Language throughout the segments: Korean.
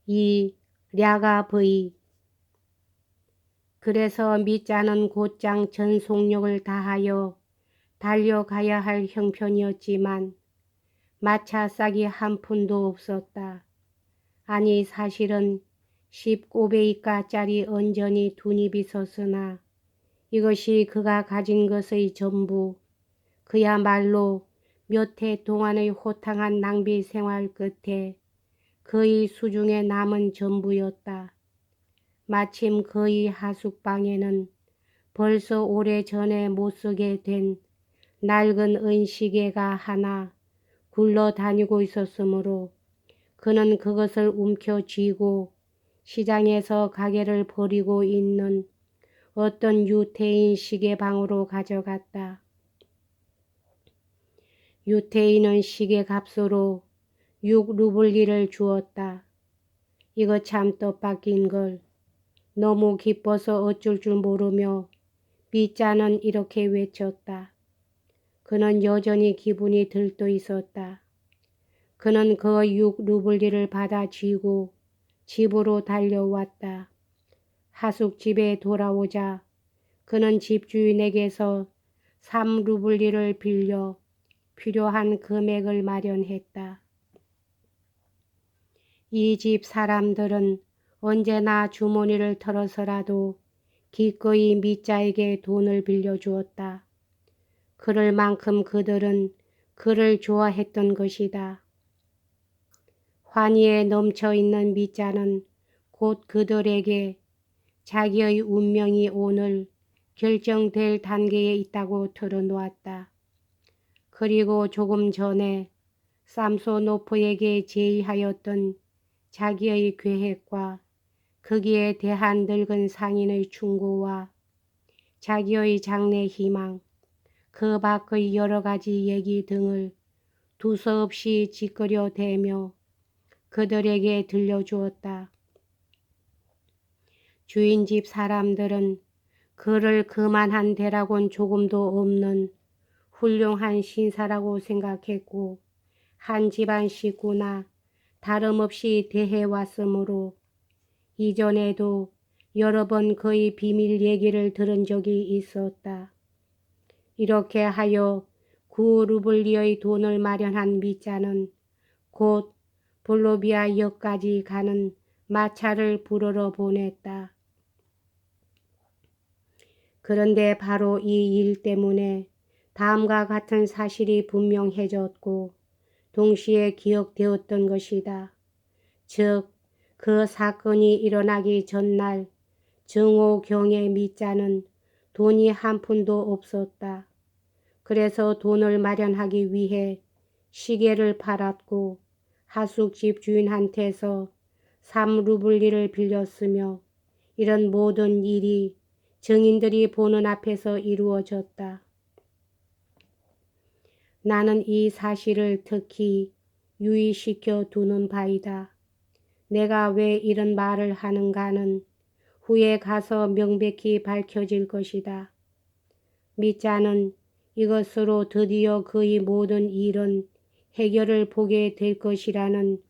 이 랴가브이. 그래서 미자는 곧장 전속력을 다하여 달려가야 할 형편이었지만 마차 싹이 한 푼도 없었다. 아니 사실은 15베이가짜리 언전이 두입 있었으나 이것이 그가 가진 것의 전부, 그야말로 몇 해 동안의 호탕한 낭비 생활 끝에 그의 수중에 남은 전부였다. 마침 그의 하숙방에는 벌써 오래전에 못쓰게 된 낡은 은시계가 하나 굴러다니고 있었으므로 그는 그것을 움켜쥐고 시장에서 가게를 벌이고 있는 어떤 유태인 시계방으로 가져갔다. 유태인은 시계 값으로 6루블리를 주었다. 이거 참 뜻밖인 걸. 너무 기뻐서 어쩔 줄 모르며 미자는 이렇게 외쳤다. 그는 여전히 기분이 들떠 있었다. 그는 그 6루블리를 받아 쥐고 집으로 달려왔다. 하숙집에 돌아오자 그는 집주인에게서 3루블리를 빌려 필요한 금액을 마련했다. 이 집 사람들은 언제나 주머니를 털어서라도 기꺼이 미자에게 돈을 빌려주었다. 그럴 만큼 그들은 그를 좋아했던 것이다. 환희에 넘쳐있는 미자는 곧 그들에게 자기의 운명이 오늘 결정될 단계에 있다고 털어놓았다. 그리고 조금 전에 삼소노프에게 제의하였던 자기의 계획과 거기에 대한 늙은 상인의 충고와 자기의 장래 희망, 그 밖의 여러 가지 얘기 등을 두서없이 짓거려대며 그들에게 들려주었다. 주인집 사람들은 그를 그만한 대라곤 조금도 없는 훌륭한 신사라고 생각했고 한 집안 식구나 다름없이 대해왔으므로 이전에도 여러 번 그의 비밀 얘기를 들은 적이 있었다. 이렇게 하여 9루블리의 돈을 마련한 미자는 곧 볼로비아 역까지 가는 마차를 부르러 보냈다. 그런데 바로 이 일 때문에 다음과 같은 사실이 분명해졌고 동시에 기억되었던 것이다. 즉, 그 사건이 일어나기 전날 정오경의 미자는 돈이 한 푼도 없었다. 그래서 돈을 마련하기 위해 시계를 팔았고 하숙집 주인한테서 3루블리를 빌렸으며 이런 모든 일이 증인들이 보는 앞에서 이루어졌다. 나는 이 사실을 특히 유의시켜 두는 바이다. 내가 왜 이런 말을 하는가는 후에 가서 명백히 밝혀질 것이다. 미자는 이것으로 드디어 그의 모든 일은 해결을 보게 될 것이라는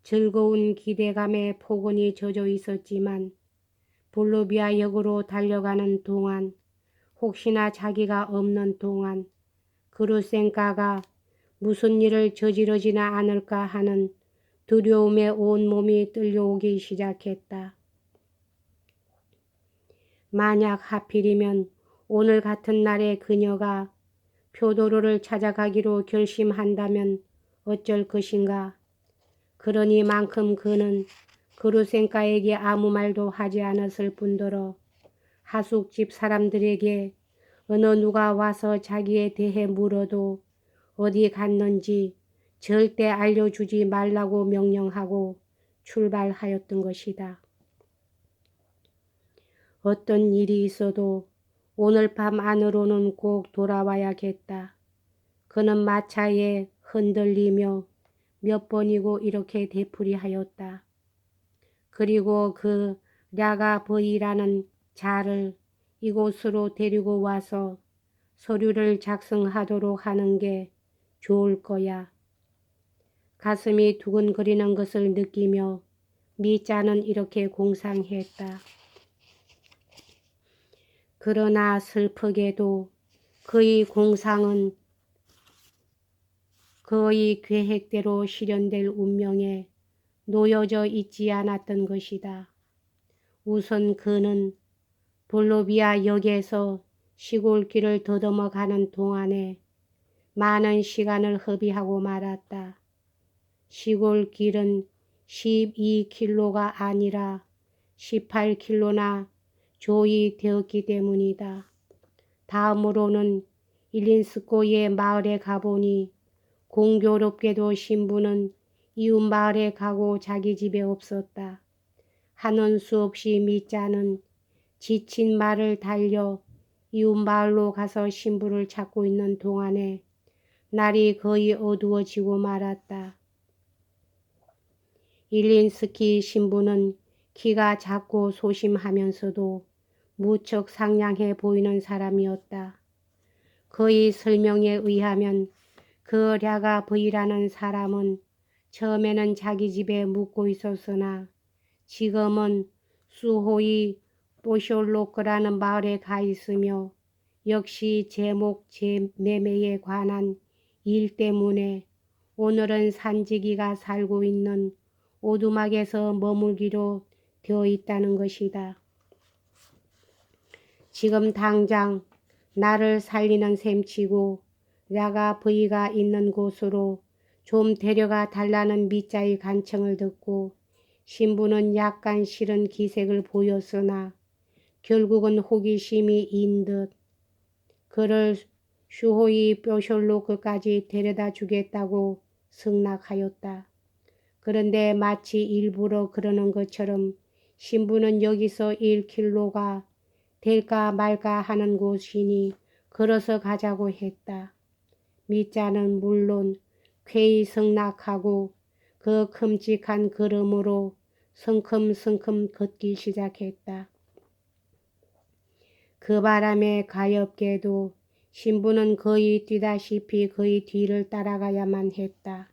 즐거운 기대감에 포근히 젖어 있었지만 볼로비아 역으로 달려가는 동안 혹시나 자기가 없는 동안 그루센카가 무슨 일을 저지르지나 않을까 하는 두려움에 온몸이 떨려오기 시작했다. 만약 하필이면 오늘 같은 날에 그녀가 표도르를 찾아가기로 결심한다면 어쩔 것인가. 그러니만큼 그는 그루센카에게 아무 말도 하지 않았을 뿐더러 하숙집 사람들에게 어느 누가 와서 자기에 대해 물어도 어디 갔는지 절대 알려주지 말라고 명령하고 출발하였던 것이다. 어떤 일이 있어도 오늘 밤 안으로는 꼭 돌아와야겠다. 그는 마차에 흔들리며 몇 번이고 이렇게 되풀이하였다. 그리고 그 랴가브이라는 자를 이곳으로 데리고 와서 서류를 작성하도록 하는 게 좋을 거야. 가슴이 두근거리는 것을 느끼며 미자는 이렇게 공상했다. 그러나 슬프게도 그의 공상은 그의 계획대로 실현될 운명에 놓여져 있지 않았던 것이다. 우선 그는 볼로비아 역에서 시골길을 더듬어 가는 동안에 많은 시간을 허비하고 말았다. 시골길은 12km가 아니라 18km나 조이되었기 때문이다. 다음으로는 일린스코의 마을에 가보니 공교롭게도 신부는 이웃 마을에 가고 자기 집에 없었다. 하는 수 없이 미자는 지친 말을 달려 이웃 마을로 가서 신부를 찾고 있는 동안에 날이 거의 어두워지고 말았다. 일린스키 신부는 키가 작고 소심하면서도 무척 상냥해 보이는 사람이었다. 그의 설명에 의하면 그 랴가브이라는 사람은 처음에는 자기 집에 묵고 있었으나 지금은 수호이 보숄로크라는 마을에 가 있으며 역시 제목 제매매에 관한 일 때문에 오늘은 산지기가 살고 있는 오두막에서 머물기로 되어 있다는 것이다. 지금 당장 나를 살리는 셈치고 랴가브이가 있는 곳으로 좀 데려가 달라는 미자의 간청을 듣고 신부는 약간 싫은 기색을 보였으나 결국은 호기심이 인 듯 그를 슈호이 뾰숄로크까지 데려다 주겠다고 승낙하였다. 그런데 마치 일부러 그러는 것처럼 신부는 여기서 1km가 될까 말까 하는 곳이니 걸어서 가자고 했다. 미자는 물론 쾌히 승낙하고 그 큼직한 걸음으로 성큼성큼 걷기 시작했다. 그 바람에 가엾게도 신부는 거의 뛰다시피 그의 뒤를 따라가야만 했다.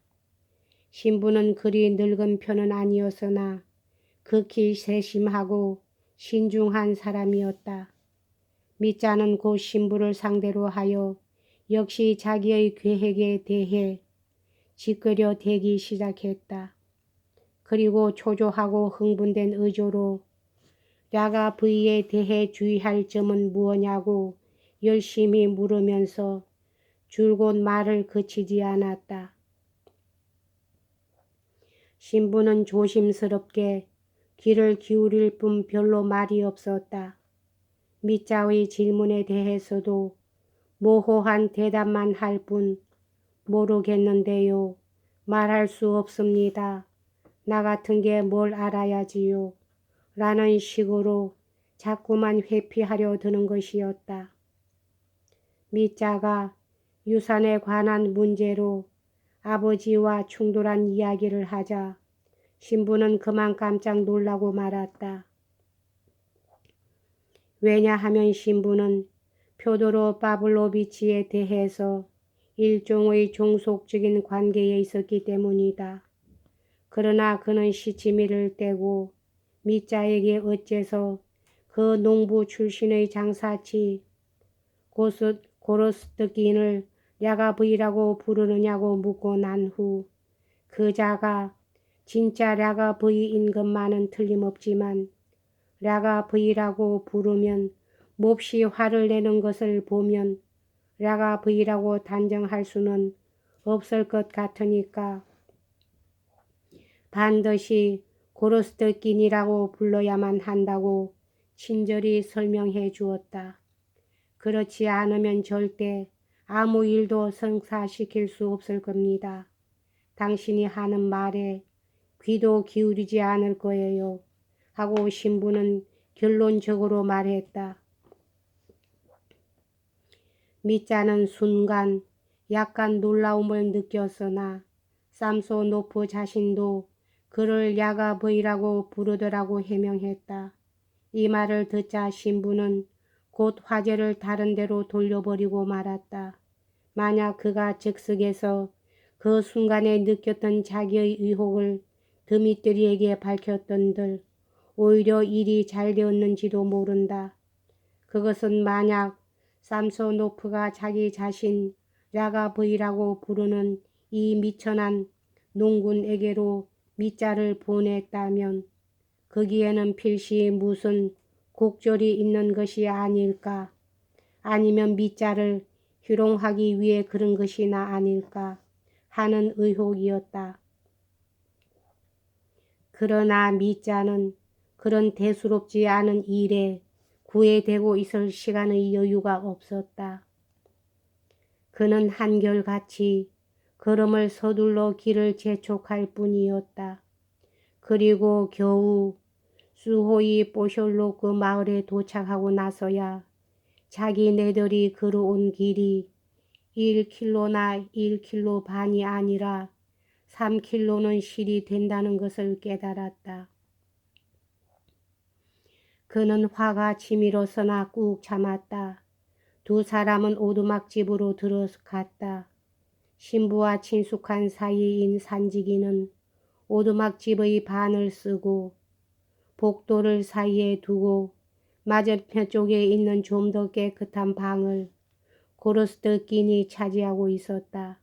신부는 그리 늙은 편은 아니었으나 극히 세심하고 신중한 사람이었다. 미자는 곧 신부를 상대로 하여 역시 자기의 계획에 대해 짓거려 대기 시작했다. 그리고 초조하고 흥분된 의조로 랴가브이에 대해 주의할 점은 무엇냐고 열심히 물으면서 줄곧 말을 그치지 않았다. 신부는 조심스럽게 귀를 기울일 뿐 별로 말이 없었다. 미자의 질문에 대해서도 모호한 대답만 할 뿐 모르겠는데요. 말할 수 없습니다. 나 같은 게 뭘 알아야지요. 라는 식으로 자꾸만 회피하려 드는 것이었다. 미자가 유산에 관한 문제로 아버지와 충돌한 이야기를 하자 신부는 그만 깜짝 놀라고 말았다. 왜냐하면 신부는 표도로 파블로비치에 대해서 일종의 종속적인 관계에 있었기 때문이다. 그러나 그는 시치미를 떼고 미자에게 어째서 그 농부 출신의 장사치 고로스트긴을 랴가브이라고 부르느냐고 묻고 난 후 그자가 진짜 랴가브이인 것만은 틀림없지만 랴가브이라고 부르면 몹시 화를 내는 것을 보면 랴가브이라고 단정할 수는 없을 것 같으니까 반드시 고로스트긴이라고 불러야만 한다고 친절히 설명해 주었다. 그렇지 않으면 절대 아무 일도 성사시킬 수 없을 겁니다. 당신이 하는 말에 귀도 기울이지 않을 거예요. 하고 신부는 결론적으로 말했다. 미자는 순간 약간 놀라움을 느꼈으나 삼소노프 자신도 그를 랴가브이라고 부르더라고 해명했다. 이 말을 듣자 신부는 곧 화제를 다른 데로 돌려버리고 말았다. 만약 그가 즉석에서 그 순간에 느꼈던 자기의 의혹을 드미트리에게 밝혔던들 오히려 일이 잘 되었는지도 모른다. 그것은 만약 삼소노프가 자기 자신 야가브이라고 부르는 이 미천한 농군에게로 밑자를 보냈다면 거기에는 필시 무슨 곡절이 있는 것이 아닐까? 아니면 밑자를 희롱하기 위해 그런 것이나 아닐까 하는 의혹이었다. 그러나 밑자는 그런 대수롭지 않은 일에 구애되고 있을 시간의 여유가 없었다. 그는 한결같이 걸음을 서둘러 길을 재촉할 뿐이었다. 그리고 겨우 수호이 보셜로 그 마을에 도착하고 나서야 자기네들이 걸어온 길이 1킬로나 1킬로 반이 아니라 3킬로는 실이 된다는 것을 깨달았다. 그는 화가 치밀었으나 꾹 참았다. 두 사람은 오두막집으로 들어갔다. 신부와 친숙한 사이인 산지기는 오두막집의 반을 쓰고 복도를 사이에 두고 맞은편 쪽에 있는 좀 더 깨끗한 방을 고르스트끼니 차지하고 있었다.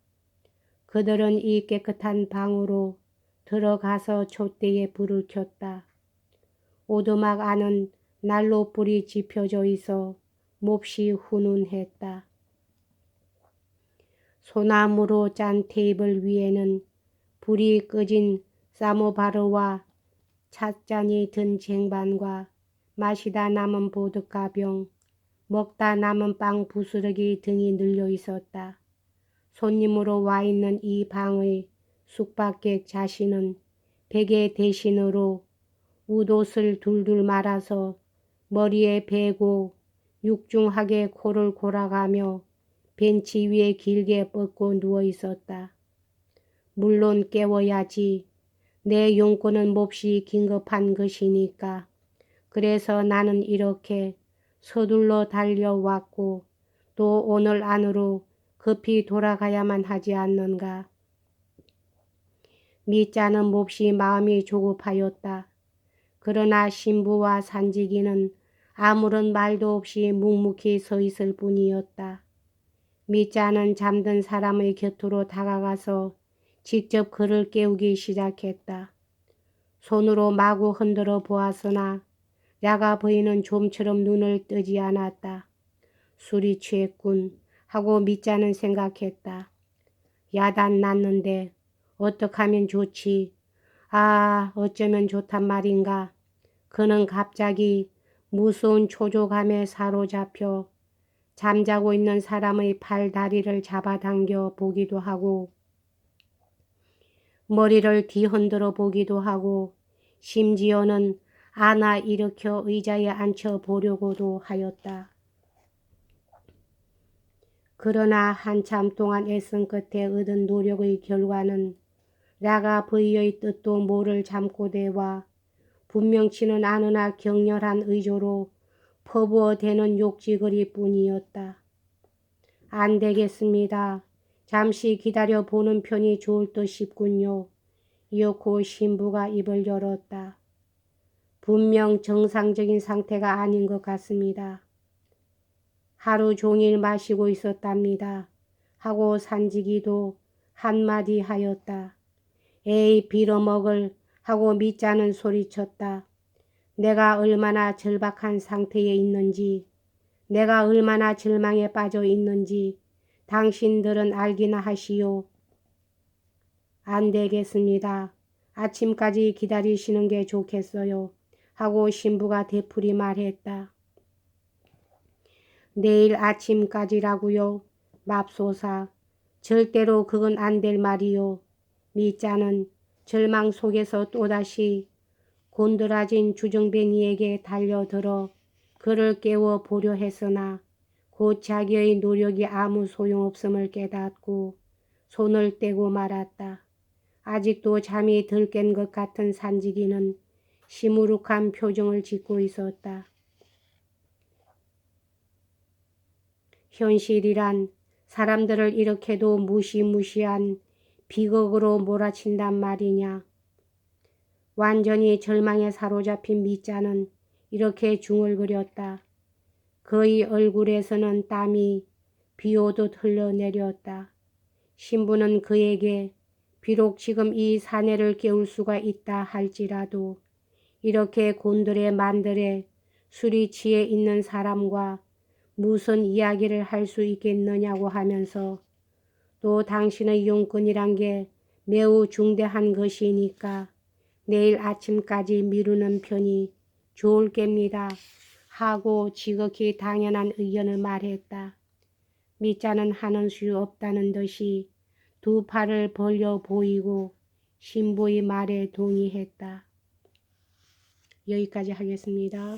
그들은 이 깨끗한 방으로 들어가서 촛대에 불을 켰다. 오두막 안은 난로 불이 지펴져 있어 몹시 훈훈했다. 소나무로 짠 테이블 위에는 불이 꺼진 사모바르와 찻잔이 든 쟁반과 마시다 남은 보드카병, 먹다 남은 빵 부스러기 등이 늘려 있었다. 손님으로 와 있는 이 방의 숙박객 자신은 베개 대신으로 웃옷을 둘둘 말아서 머리에 베고 육중하게 코를 골아가며 벤치 위에 길게 뻗고 누워 있었다. 물론 깨워야지. 내 용건은 몹시 긴급한 것이니까. 그래서 나는 이렇게 서둘러 달려왔고 또 오늘 안으로 급히 돌아가야만 하지 않는가. 미자는 몹시 마음이 조급하였다. 그러나 신부와 산지기는 아무런 말도 없이 묵묵히 서 있을 뿐이었다. 미자는 잠든 사람의 곁으로 다가가서 직접 그를 깨우기 시작했다. 손으로 마구 흔들어 보았으나 야가버이는 좀처럼 눈을 뜨지 않았다. 술이 취했군 하고 미자는 생각했다. 야단 났는데 어떡하면 좋지? 아, 어쩌면 좋단 말인가. 그는 갑자기 무서운 초조감에 사로잡혀 잠자고 있는 사람의 팔 다리를 잡아당겨 보기도 하고 머리를 뒤흔들어 보기도 하고 심지어는 안아 일으켜 의자에 앉혀 보려고도 하였다. 그러나 한참 동안 애쓴 끝에 얻은 노력의 결과는 야가브이의 뜻도 모를 잠꼬대와 분명치는 않으나 격렬한 의조로 퍼부어대는 욕지거리 뿐이었다. 안 되겠습니다. 잠시 기다려 보는 편이 좋을 듯 싶군요. 이윽고 신부가 입을 열었다. 분명 정상적인 상태가 아닌 것 같습니다. 하루 종일 마시고 있었답니다. 하고 산지기도 한마디 하였다. 에이 빌어먹을 하고 미자는 소리쳤다. 내가 얼마나 절박한 상태에 있는지, 내가 얼마나 절망에 빠져 있는지 당신들은 알기나 하시오. 안 되겠습니다. 아침까지 기다리시는 게 좋겠어요. 하고 신부가 되풀이 말했다. 내일 아침까지라고요. 맙소사. 절대로 그건 안 될 말이요. 미자는 절망 속에서 또다시 곤드라진 주정뱅이에게 달려들어 그를 깨워 보려 했으나 곧 자기의 노력이 아무 소용없음을 깨닫고 손을 떼고 말았다. 아직도 잠이 덜 깬 것 같은 산지기는 시무룩한 표정을 짓고 있었다. 현실이란 사람들을 이렇게도 무시무시한 비극으로 몰아친단 말이냐. 완전히 절망에 사로잡힌 미자는 이렇게 중얼거렸다. 그의 얼굴에서는 땀이 비오듯 흘러내렸다. 신부는 그에게 비록 지금 이 사내를 깨울 수가 있다 할지라도 이렇게 곤드레 만드레 술이 취해 있는 사람과 무슨 이야기를 할 수 있겠느냐고 하면서 또 당신의 용건이란 게 매우 중대한 것이니까 내일 아침까지 미루는 편이 좋을 겁니다 하고 지극히 당연한 의견을 말했다. 미자는 하는 수 없다는 듯이 두 팔을 벌려 보이고 신부의 말에 동의했다. 여기까지 하겠습니다.